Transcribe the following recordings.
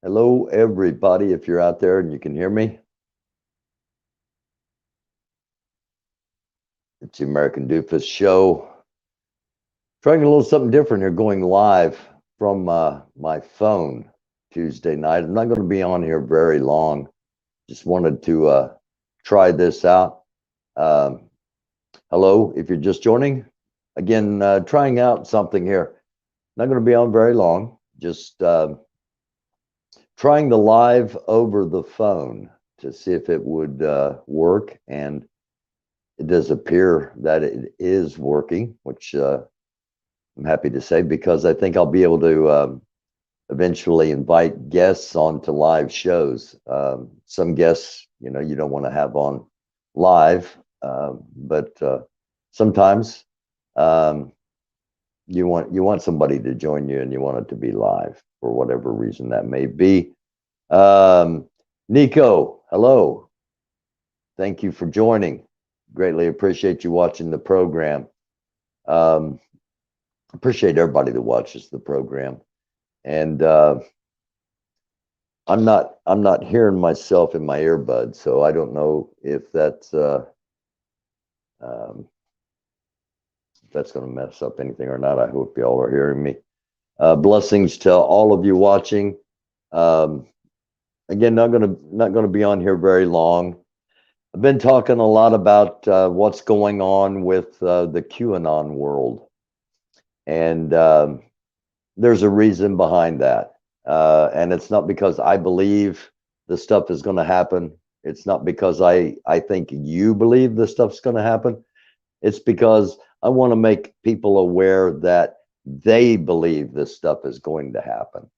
Hello, everybody. If you're out there and you can hear me, it's the American Doofus Show. Trying a little something different here, going live from my phone Tuesday night. I'm not going to be on here very long. Just wanted to try this out. Um, Hello, if you're just joining. Again, trying out something here. Not going to be on very long. Just trying the live over the phone to see if it would work, and it does appear that it is working, which I'm happy to say, because I think I'll be able to eventually invite guests onto live shows. Some guests, you don't want to have on live, but sometimes um, you want somebody to join you, and you want it to be live for whatever reason that may be. Um, Nico, hello. Thank you for joining. Greatly appreciate you watching the program. Um, Appreciate everybody that watches the program. And I'm not hearing myself in my earbuds, so I don't know if um, that's going to mess up anything or not. I hope y'all are hearing me. Blessings to all of you watching. Um, Again, not gonna be on here very long. I've been talking a lot about what's going on with the QAnon world, and there's a reason behind that. And it's not because I believe the stuff is going to happen. It's not because I think you believe the stuff's going to happen. It's because I want to make people aware that they believe this stuff is going to happen.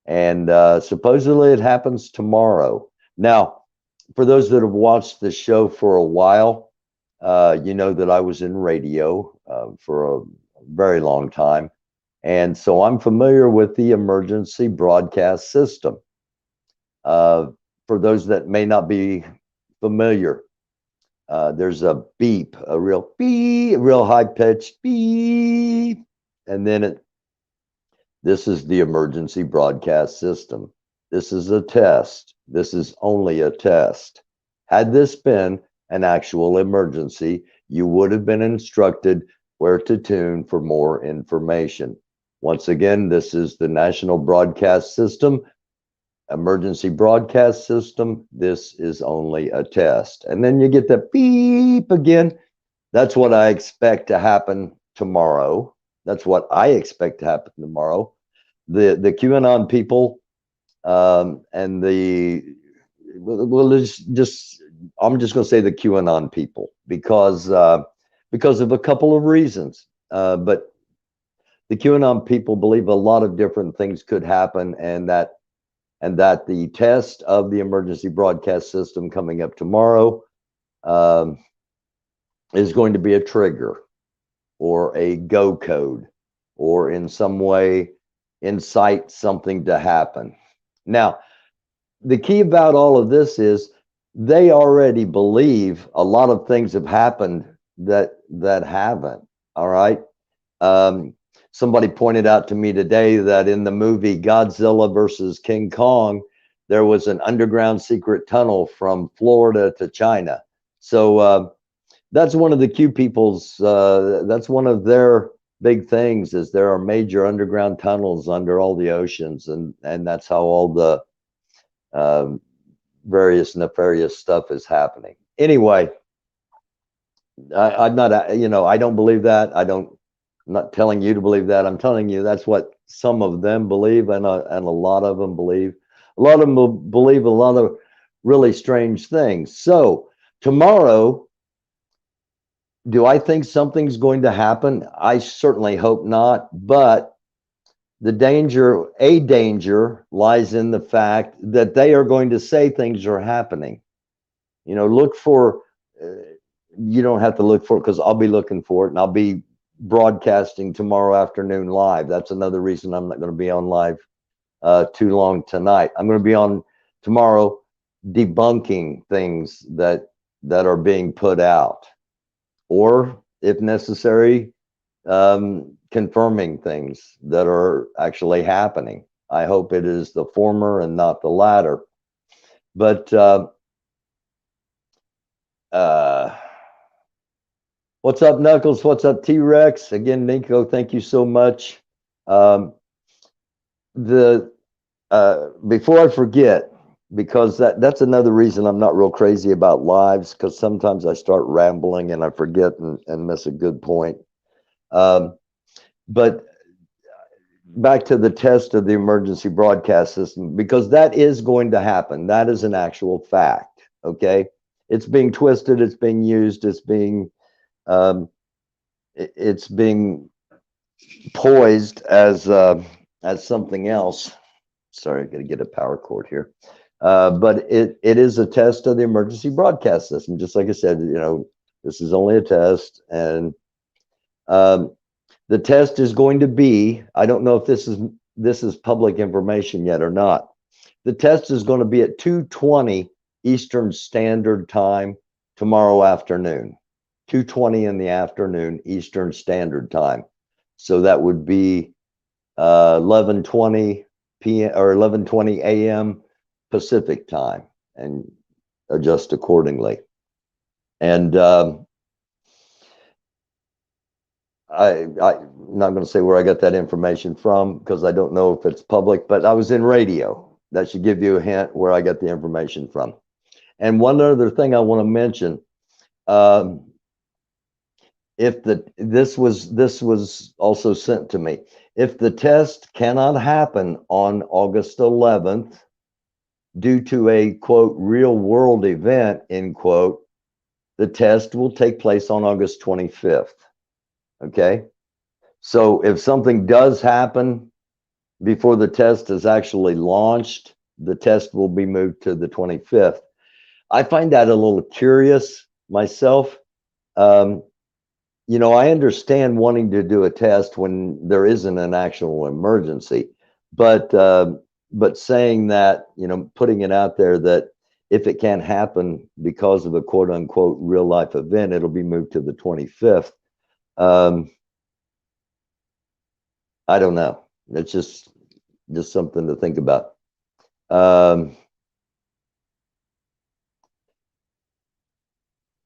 And supposedly it happens tomorrow. Now, for those that have watched the show for a while, you know that I was in radio for a very long time. And so I'm familiar with the emergency broadcast system. Uh, for those that may not be familiar, there's a beep, a real beep, a real high pitched beep, and then this is the emergency broadcast system. This is a test. This is only a test. Had this been an actual emergency, you would have been instructed where to tune for more information. Once again, this is the National Broadcast System, emergency broadcast system. This is only a test. And then you get the beep again. That's what I expect to happen tomorrow. That's what I expect to happen tomorrow. The QAnon people and the well, just I'm just going to say the QAnon people because of a couple of reasons. But the QAnon people believe a lot of different things could happen, and that the test of the emergency broadcast system coming up tomorrow um, is going to be a trigger or a go code, or in some way incite something to happen. Now, the key about all of this is they already believe a lot of things have happened that haven't. All right. Somebody pointed out to me today that in the movie Godzilla versus King Kong, there was an underground secret tunnel from Florida to China. So that's one of the Q people's. That's one of their big things, is there are major underground tunnels under all the oceans, and that's how all the um, various nefarious stuff is happening. Anyway, I'm not, I don't believe that. I'm not telling you to believe that. I'm telling you that's what some of them believe, and a lot of them believe. A lot of them believe a lot of really strange things. So tomorrow, do I think something's going to happen? I certainly hope not, but a danger lies in the fact that they are going to say things are happening. Look for, you don't have to look for it, because I'll be looking for it, and I'll be broadcasting tomorrow afternoon live. That's another reason I'm not going to be on live too long tonight. I'm going to be on tomorrow debunking things that are being put out, or if necessary, confirming things that are actually happening. I hope it is the former and not the latter. But what's up, Knuckles? What's up, T-Rex? Again, Nico, thank you so much. The before I forget, because that's another reason I'm not real crazy about lives, because sometimes I start rambling and I forget and miss a good point. But back to the test of the emergency broadcast system, because that is going to happen. That is an actual fact. Okay, it's being twisted, it's being used, it's being poised as something else. Sorry, I got to get a power cord here. But it is a test of the emergency broadcast system. Just like I said, this is only a test, and the test is going to be, I don't know if this is public information yet or not. The test is going to be at 2:20 Eastern Standard Time tomorrow afternoon. 2:20 in the afternoon Eastern Standard Time. So that would be 11:20 p.m. or 11:20 a.m. Pacific time, and adjust accordingly. And I'm not going to say where I got that information from, because I don't know if it's public, but I was in radio. That should give you a hint where I got the information from. And one other thing I want to mention, if this was also sent to me, if the test cannot happen on August 11th due to a quote real world event end quote, the test will take place on August 25th. Okay, so if something does happen before the test is actually launched, the test will be moved to the 25th. I find that a little curious myself. I understand wanting to do a test when there isn't an actual emergency, but saying that, putting it out there that if it can't happen because of a quote unquote real life event, it'll be moved to the 25th. I don't know. It's just something to think about.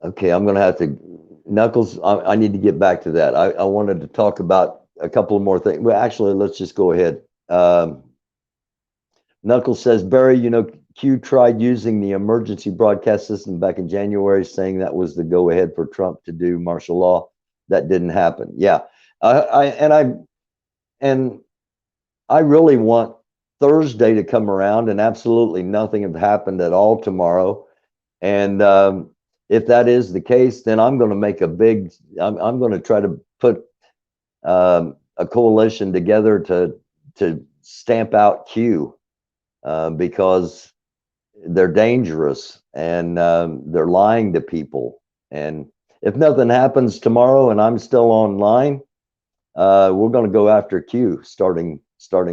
Okay, I'm going to have to, Knuckles, I need to get back to that. I wanted to talk about a couple of more things. Well, actually, let's just go ahead. Knuckles says, Barry, Q tried using the emergency broadcast system back in January, saying that was the go-ahead for Trump to do martial law. That didn't happen. Yeah, I really want Thursday to come around and absolutely nothing have happened at all tomorrow. And if that is the case, then I'm going to make I'm going to try to put a coalition together to stamp out Q, because they're dangerous and they're lying to people. And if nothing happens tomorrow and I'm still online, we're going to go after Q starting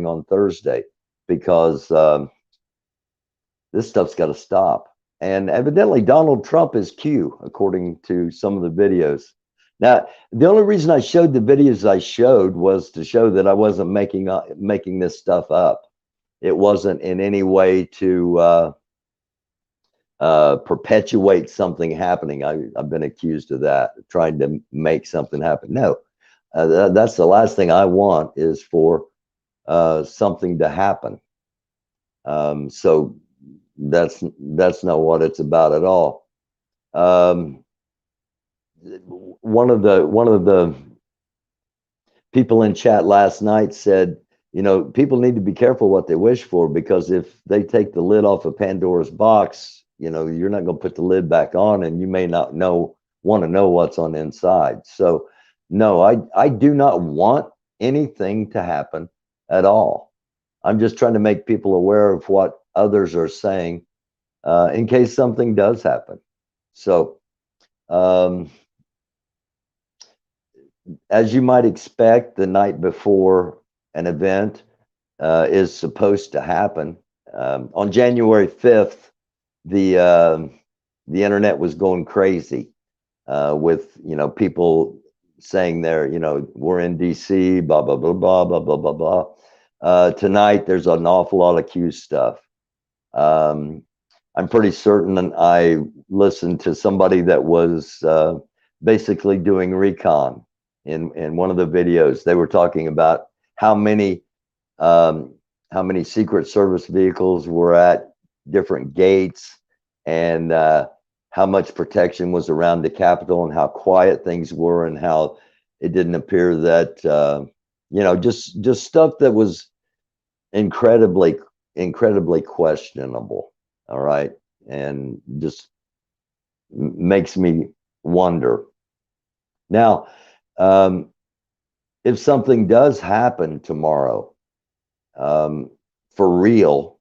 on Thursday, because this stuff's got to stop. And evidently Donald Trump is Q, according to some of the videos. Now, the only reason I showed the videos I showed was to show that I wasn't making this stuff up. It wasn't in any way to perpetuate something happening. I've been accused of that, trying to make something happen. No, that's the last thing I want, is for something to happen. So that's not what it's about at all. One of the people in chat last night said, people need to be careful what they wish for, because if they take the lid off of Pandora's box, you're not going to put the lid back on, and you may not want to know what's on the inside. So no, I do not want anything to happen at all. I'm just trying to make people aware of what others are saying, in case something does happen. So as you might expect, the night before an event is supposed to happen. On January 5th, the internet was going crazy with people saying we're in DC, blah blah blah blah blah blah blah blah. tonight there's an awful lot of Q stuff. I'm pretty certain I listened to somebody that was basically doing recon in one of the videos. They were talking about how many Secret Service vehicles were at different gates, and how much protection was around the Capitol, and how quiet things were, and how it didn't appear that just stuff that was incredibly questionable. All right, and just makes me wonder. Now, if something does happen tomorrow, for real,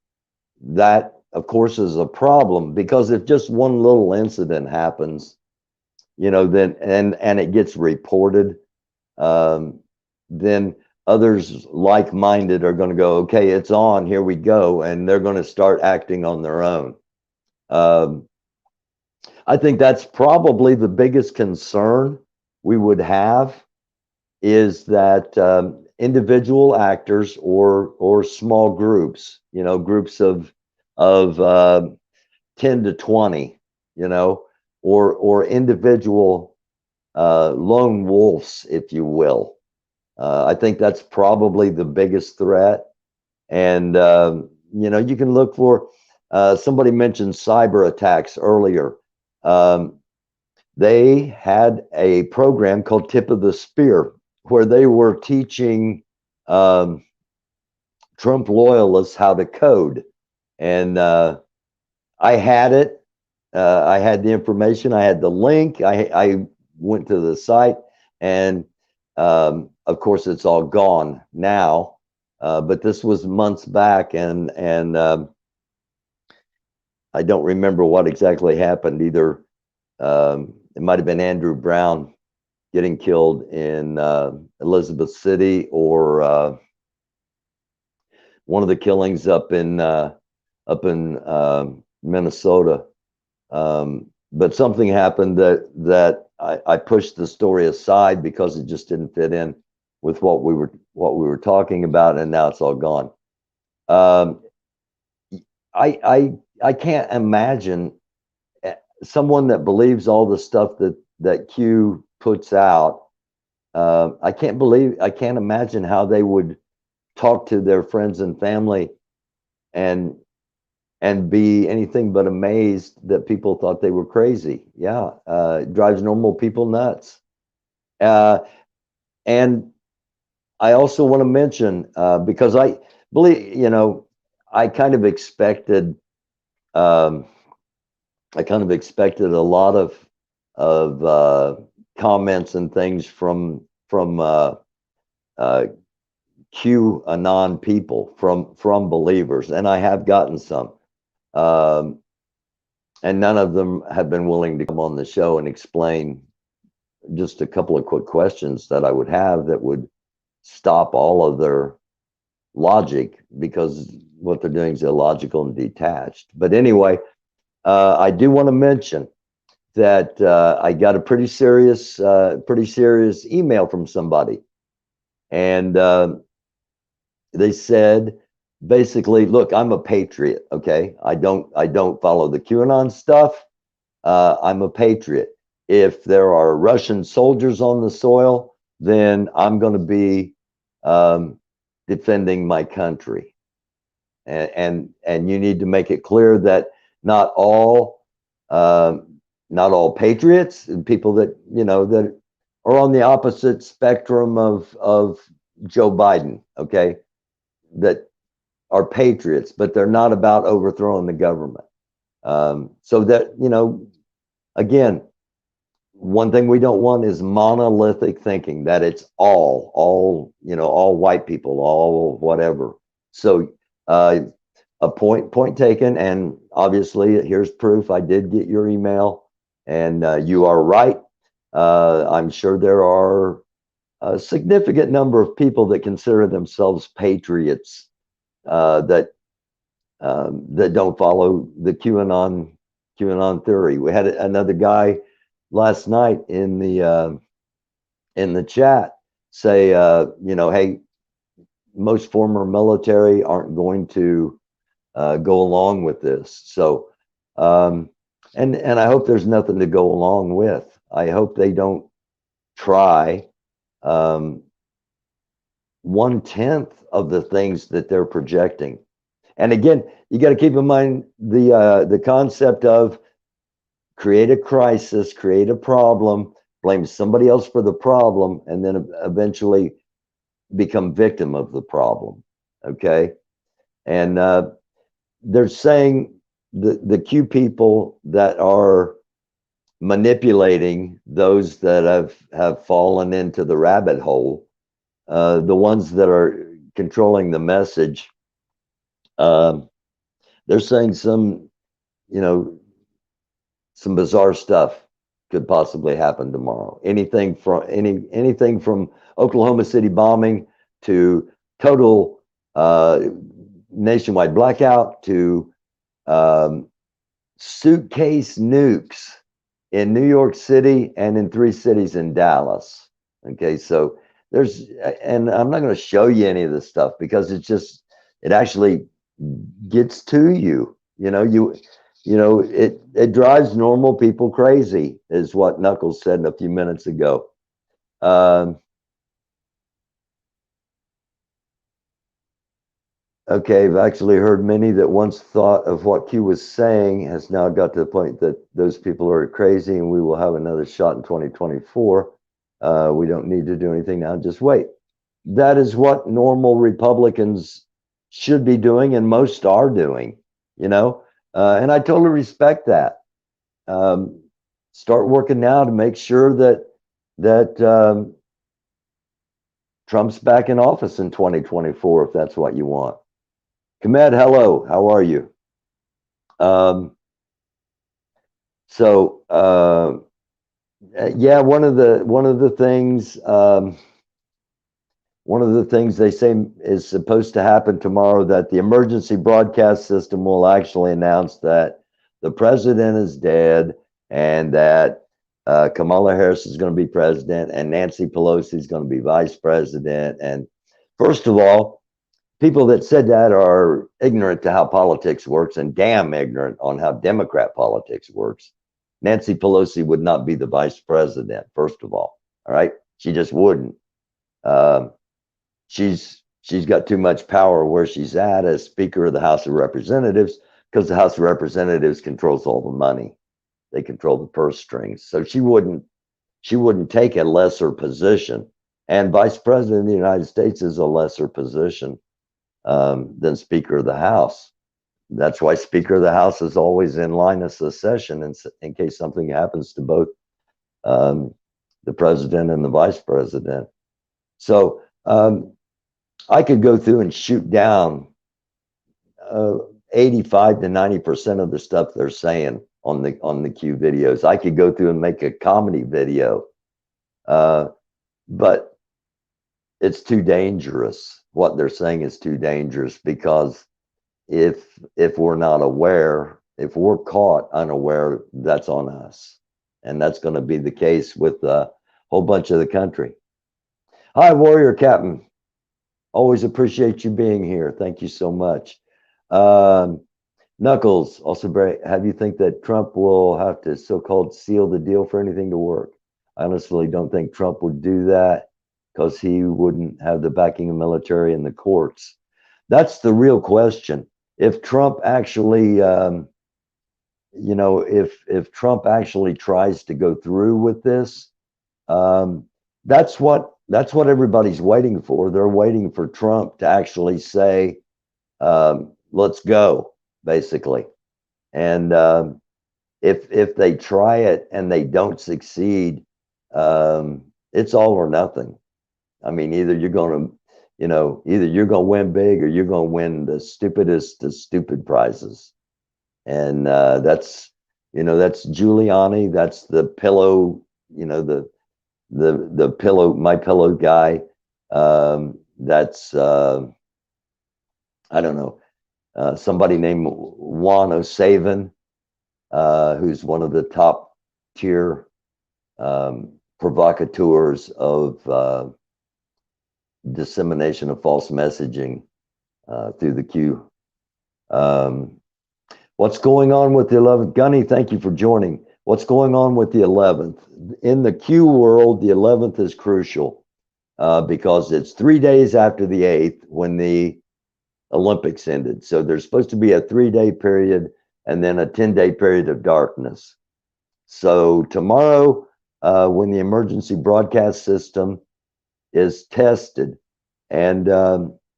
that of course is a problem, because if just one little incident happens, then and it gets reported, then others like-minded are going to go, okay, it's on, here we go, and they're going to start acting on their own. I think that's probably the biggest concern we would have, is that individual actors or small groups, groups of 10 to 20, or individual lone wolves, if you will. I think that's probably the biggest threat. And you can look for, somebody mentioned cyber attacks earlier. They had a program called Tip of the Spear, where they were teaching Trump loyalists how to code. And I had it. I had the information. I had the link. I went to the site, and of course, it's all gone now. But this was months back, and I don't remember what exactly happened. Either it might have been Andrew Brown getting killed in Elizabeth City, or one of the killings up in Minnesota. But something happened that I pushed the story aside because it just didn't fit in with what we were talking about, and now it's all gone. I can't imagine someone that believes all the stuff that Q puts out. I can't imagine how they would talk to their friends and family and be anything but amazed that people thought they were crazy. Yeah, it drives normal people nuts. And I also want to mention, because I believe, I kind of expected, a lot of comments and things from QAnon people, from believers, and I have gotten some. And none of them have been willing to come on the show and explain just a couple of quick questions that I would have that would stop all of their logic, because what they're doing is illogical and detached. But anyway, I do want to mention that I got a pretty serious email from somebody, and they said, basically, look, I'm a patriot. Okay, I don't follow the QAnon stuff. I'm a patriot. If there are Russian soldiers on the soil, then I'm going to be defending my country. And you need to make it clear that not all patriots and people that that are on the opposite spectrum of Joe Biden, okay, that are patriots, but they're not about overthrowing the government. So that, again, one thing we don't want is monolithic thinking, that it's all white people, all whatever. So a point taken, and obviously here's proof. I did get your email, and you are right. I'm sure there are a significant number of people that consider themselves patriots, that don't follow the QAnon theory. We had another guy last night in the chat say, hey, most former military aren't going to go along with this. So, and I hope there's nothing to go along with. I hope they don't try 1/10 of the things that they're projecting. And again, you got to keep in mind the concept of create a crisis, create a problem, blame somebody else for the problem, and then eventually become victim of the problem. Okay, and they're saying the Q people that are manipulating those that have fallen into the rabbit hole, the ones that are controlling the message, they're saying some, you know, some bizarre stuff could possibly happen tomorrow. Anything from Oklahoma City bombing to total nationwide blackout to um, suitcase nukes in New York City and in 3 cities in Dallas. Okay, so there's, and I'm not going to show you any of this stuff because it actually gets to you. It drives normal people crazy, is what Knuckles said a few minutes ago. Okay, I've actually heard many that once thought of what Q was saying has now got to the point that those people are crazy and we will have another shot in 2024. We don't need to do anything now, just wait. That is what normal Republicans should be doing, and most are doing, and I totally respect that. Start working now to make sure that Trump's back in office in 2024, if that's what you want. Komed, hello. How are you? So yeah, one of the things they say is supposed to happen tomorrow, that the emergency broadcast system will actually announce that the president is dead and that Kamala Harris is going to be president and Nancy Pelosi is going to be vice president. And first of all, people that said that are ignorant to how politics works and damn ignorant on how Democrat politics works. Nancy Pelosi would not be the vice president, first of all. All right. She just wouldn't. She's got too much power where she's at as Speaker of the House of Representatives, because the House of Representatives controls all the money. They control the purse strings. So she wouldn't take a lesser position. And Vice President of the United States is a lesser position than Speaker of the House. That's why Speaker of the House is always in line of secession in case something happens to both the president and the vice president. So I could go through and shoot down 85 to 90% of the stuff they're saying on the Q videos. I could go through and make a comedy video, but it's too dangerous. What they're saying is too dangerous, because if we're not aware, if we're caught unaware, that's on us. And that's going to be the case with a whole bunch of the country. Hi, Warrior Captain. Always appreciate you being here. Thank you so much. Knuckles, also, have you think that Trump will have to so-called seal the deal for anything to work? I honestly don't think Trump would do that, because he wouldn't have the backing of military and the courts. That's the real question. If Trump actually, if Trump actually tries to go through with this, that's what everybody's waiting for. They're waiting for Trump to actually say, let's go, basically. And if they try it and they don't succeed, it's all or nothing. I mean, either you're going to win big, or you're going to win the stupidest of stupid prizes. And that's Giuliani. That's the pillow, the pillow, my pillow guy. That's I don't know, somebody named Juan O'Savin, who's one of the top tier provocateurs of dissemination of false messaging through the Q. What's going on with the 11th? Gunny, thank you for joining. What's going on with the 11th? In the Q world, the 11th is crucial because it's 3 days after the 8th when the Olympics ended. So there's supposed to be a 3-day period and then a 10-day period of darkness. So tomorrow, when the emergency broadcast system is tested, and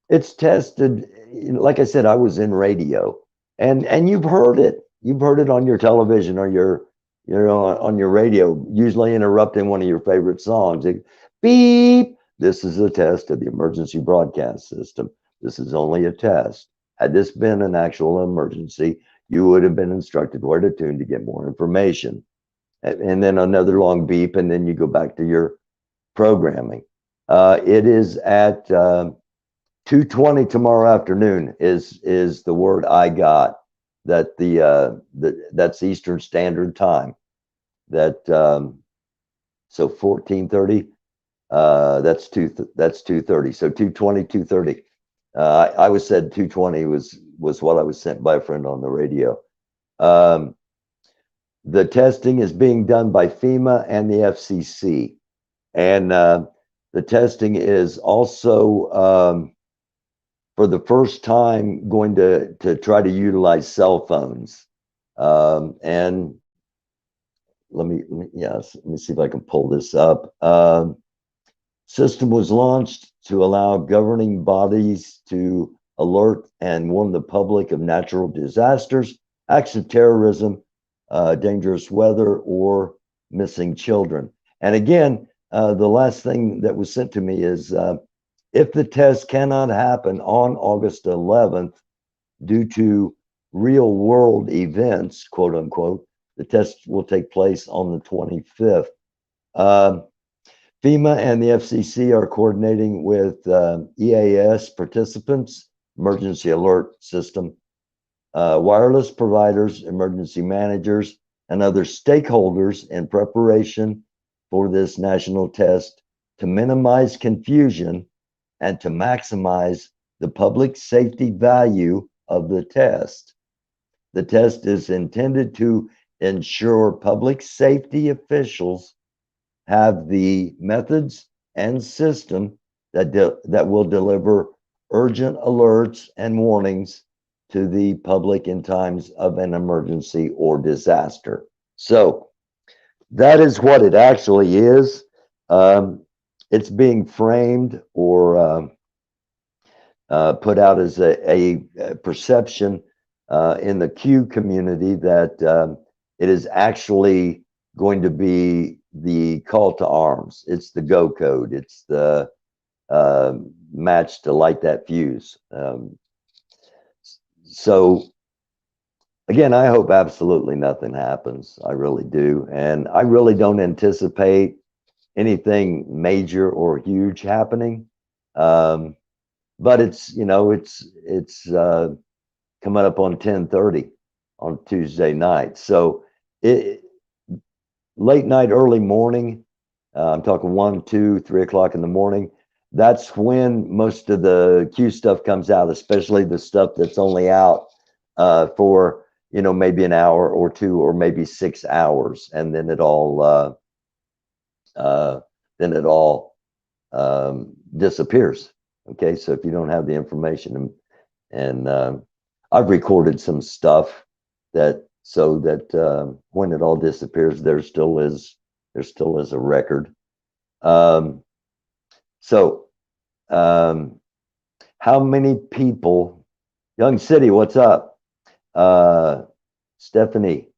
it's tested, like I said, I was in radio, and you've heard it. You've heard it on your television or your, on your radio, usually interrupting one of your favorite songs. Beep. This is a test of the emergency broadcast system. This is only a test. Had this been an actual emergency, you would have been instructed where to tune to get more information. And then another long beep, and then you go back to your programming. It is at 2:20 tomorrow afternoon is the word I got, that that's Eastern Standard Time. That so 14:30, that's 2:30. So 2:20, 2:30. I was said 2:20 was what I was sent by a friend on the radio. The testing is being done by FEMA and the FCC, and the testing is also for the first time going to try to utilize cell phones. And let me see if I can pull this up. System was launched to allow governing bodies to alert and warn the public of natural disasters, acts of terrorism, dangerous weather, or missing children. And again, the last thing that was sent to me is if the test cannot happen on August 11th due to real world events, quote unquote, the test will take place on the 25th. FEMA and the FCC are coordinating with EAS participants, emergency alert system, wireless providers, emergency managers, and other stakeholders in preparation for this national test to minimize confusion and to maximize the public safety value of the test. The test is intended to ensure public safety officials have the methods and system that will deliver urgent alerts and warnings to the public in times of an emergency or disaster. So that is what it actually is. It's being framed or put out as a perception in the Q community that it is actually going to be the call to arms. It's the go code. It's the match to light that fuse. So again, I hope absolutely nothing happens. I really do. And I really don't anticipate anything major or huge happening. But it's, it's coming up on 10:30 on Tuesday night. So late night, early morning, I'm talking 1, 2, 3 o'clock in the morning. That's when most of the Q stuff comes out, especially the stuff that's only out for, maybe an hour or two, or maybe 6 hours. And then it all, disappears. Okay. So if you don't have the information and I've recorded some stuff so that when it all disappears, there still is a record. How many people? Young City, what's up? Stephanie,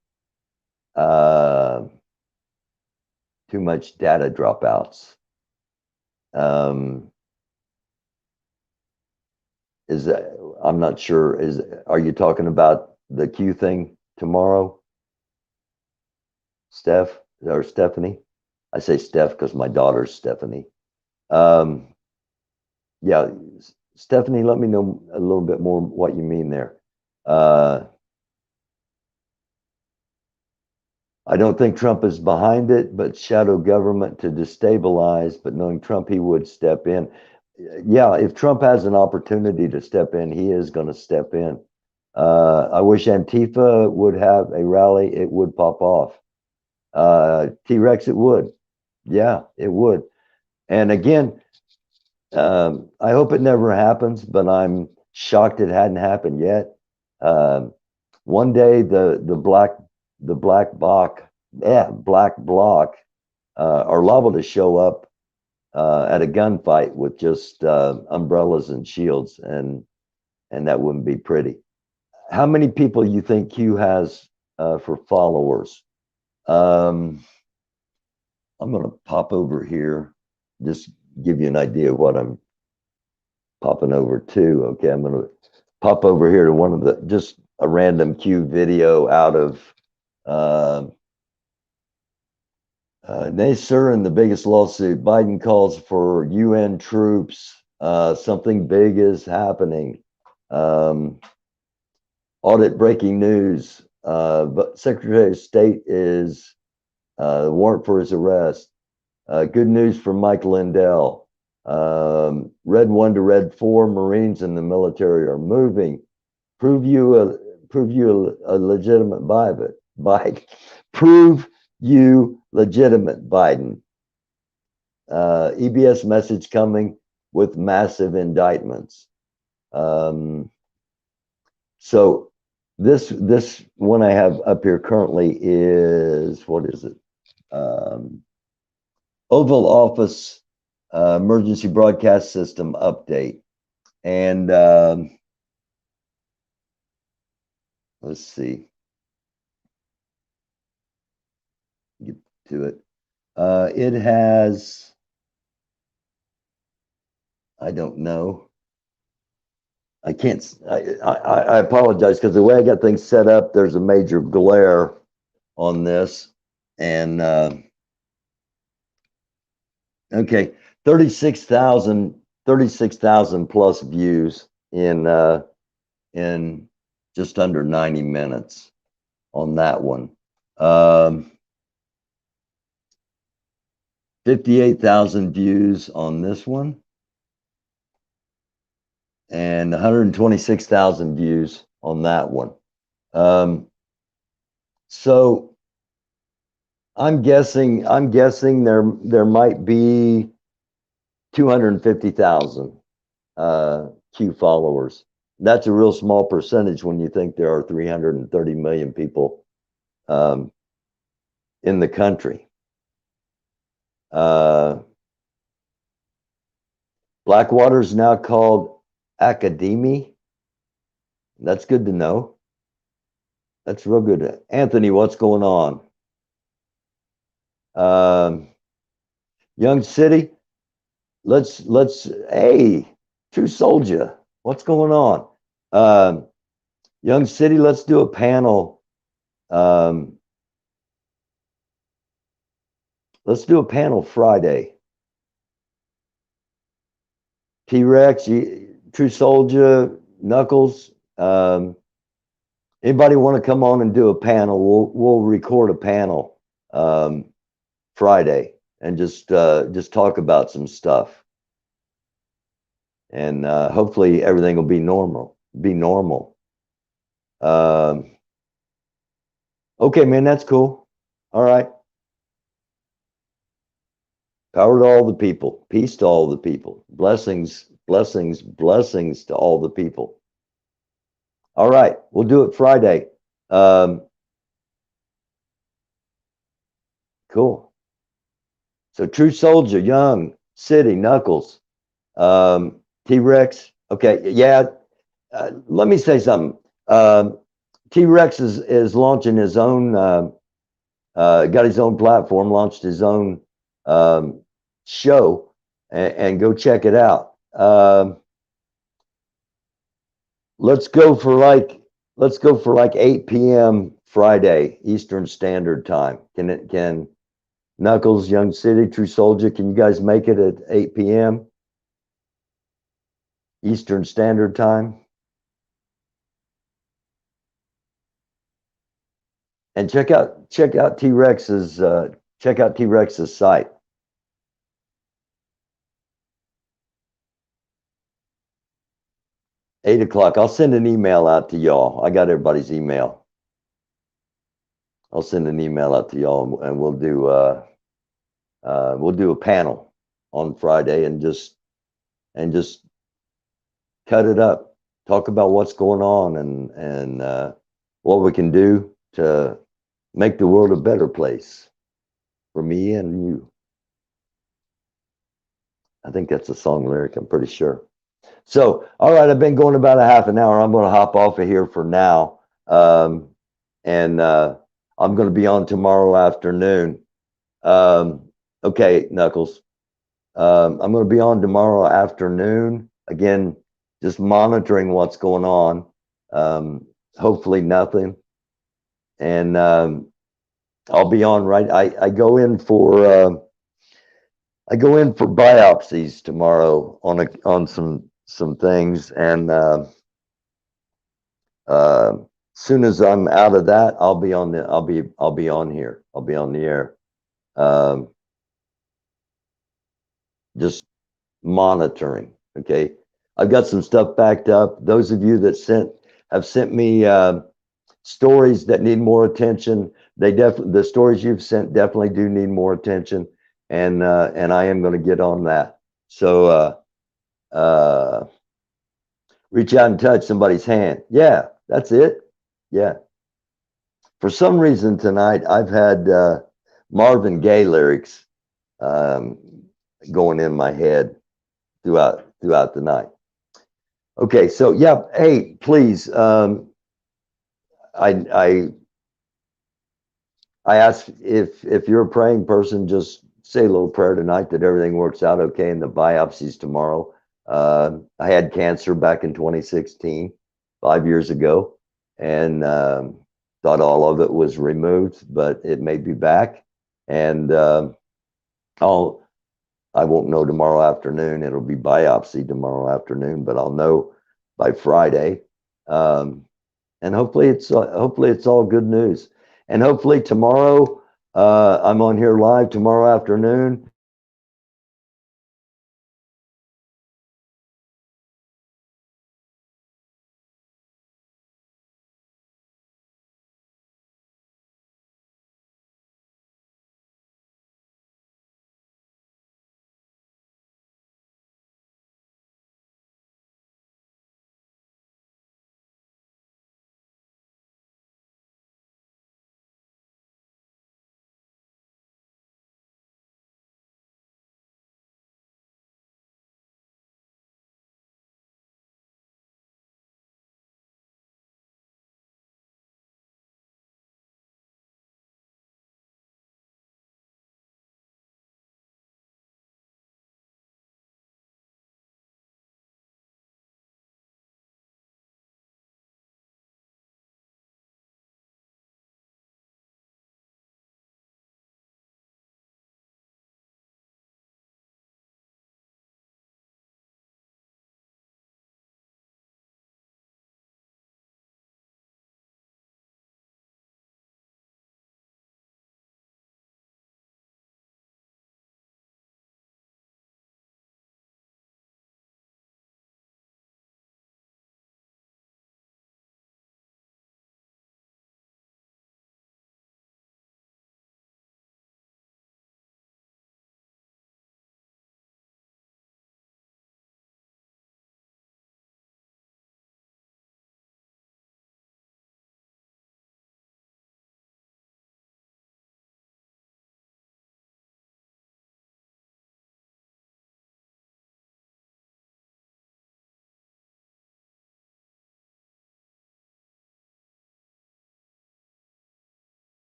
too much data dropouts. I'm not sure. Are you talking about the Q thing tomorrow, Steph or Stephanie? I say Steph because my daughter's Stephanie. Yeah, Stephanie, let me know a little bit more what you mean there. I don't think Trump is behind it, but shadow government to destabilize. But knowing Trump, he would step in. yeah, if Trump has an opportunity to step in, he is going to step in. I wish Antifa would have a rally. It would pop off. T-Rex, it would. Yeah, it would. And again, I hope it never happens, but I'm shocked it hadn't happened yet. One day, the black bloc are liable to show up at a gunfight with just umbrellas and shields, and that wouldn't be pretty. How many people you think Q has for followers? I'm going to pop over here, just give you an idea of what I'm popping over to. Okay, I'm going to pop over here to one of the, just a random Q video out of nay, sir, in the biggest lawsuit, Biden calls for UN troops. Something big is happening. Audit breaking news. But Secretary of State is warrant for his arrest. Good news from Mike Lindell. Red 1 to Red 4 Marines in the military are moving. Prove you a legitimate Biden. Prove you legitimate Biden. EBS message coming with massive indictments. So this one I have up here currently is, what is it? Oval Office emergency broadcast system update. And let's see. Get to it. It has, I don't know. I can't, I apologize because the way I got things set up, there's a major glare on this. And okay, 36,000 plus views in just under 90 minutes on that one. 58,000 views on this one, and 126,000 views on that one. So I'm guessing there might be 250,000 Q followers. That's a real small percentage when you think there are 330 million people in the country. Blackwater is now called Academy. That's good to know. That's real good. Anthony, what's going on? Young City, let's hey, True Soldier, what's going on? Young City, let's do a panel. Let's do a panel Friday. T-Rex, True Soldier, Knuckles. Anybody want to come on and do a panel? We'll record a panel Friday and just talk about some stuff. And hopefully everything will be normal. Okay, man, that's cool. All right. Power to all the people. Peace to all the people. Blessings to all the people. All right, we'll do it Friday. Cool. So True Soldier, Young, City, Knuckles, T-Rex. Okay, yeah. Let me say something. T-Rex is launching his own, got his own platform, launched his own show, and go check it out. Let's go for like 8 p.m. Friday Eastern Standard Time. Can Knuckles, Young City, True Soldier, can you guys make it at 8 p.m. Eastern Standard Time? And check out T-Rex's site. 8 o'clock. I'll send an email out to y'all. I got everybody's email. I'll send an email out to y'all, and we'll do a panel on Friday and just cut it up, talk about what's going on and what we can do to make the world a better place for me and you. I think that's a song lyric, I'm pretty sure. So, all right, I've been going about a half an hour. I'm going to hop off of here for now. And I'm going to be on tomorrow afternoon. Okay, Knuckles. I'm going to be on tomorrow afternoon. Again, just monitoring what's going on. Hopefully nothing. And I'll be on right. I go in for biopsies tomorrow on some things, and soon as I'm out of that, I'll be on here. I'll be on the air. Just monitoring. Okay, I've got some stuff backed up. Those of you that have sent me stories that need more attention, the stories you've sent definitely do need more attention, and I am going to get on that. So reach out and touch somebody's hand. Yeah, that's it. Yeah. For some reason tonight, I've had Marvin Gaye lyrics going in my head throughout the night. Okay, so yeah, hey, please, I ask if you're a praying person, just say a little prayer tonight that everything works out okay in the biopsies tomorrow. I had cancer back in 2016, 5 years ago, and thought all of it was removed, but it may be back. And I won't know tomorrow afternoon. It'll be biopsy tomorrow afternoon, but I'll know by Friday. And hopefully it's all good news. And hopefully tomorrow, I'm on here live tomorrow afternoon,